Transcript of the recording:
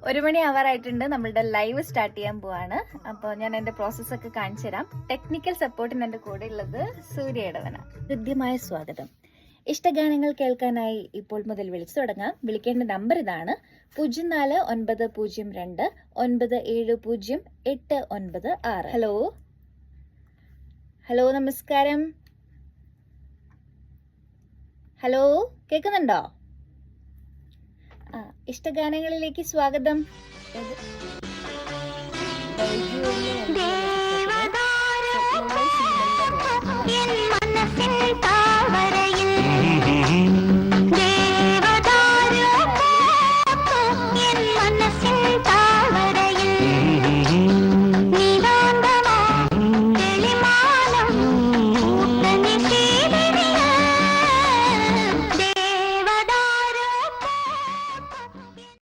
1 മണി ആവാറായിട്ടുണ്ട്. നമ്മളുടെ live start ചെയ്യാൻ പോവാണ്. അപ്പോൾ ഞാൻ എൻ്റെ പ്രോസസ്സൊക്കെ കാണിച്ചു തരാം. ടെക്നിക്കൽ സപ്പോർട്ടിന് എൻ്റെ കൂടെ ഉള്ളത് സൂര്യ ഇടവന. ഹൃദ്യമായ സ്വാഗതം. ഇഷ്ടഗാനങ്ങൾ കേൾക്കാനായി ഇപ്പോൾ മുതൽ വിളിച്ചു തുടങ്ങാം. വിളിക്കേണ്ട നമ്പർ ഇതാണ്: 049029708996. ഹലോ ഹലോ, നമസ്കാരം. ഹലോ, കേൾക്കുന്നുണ്ടോ? ഇഷ്ടഗാനങ്ങളിലേക്ക് സ്വാഗതം.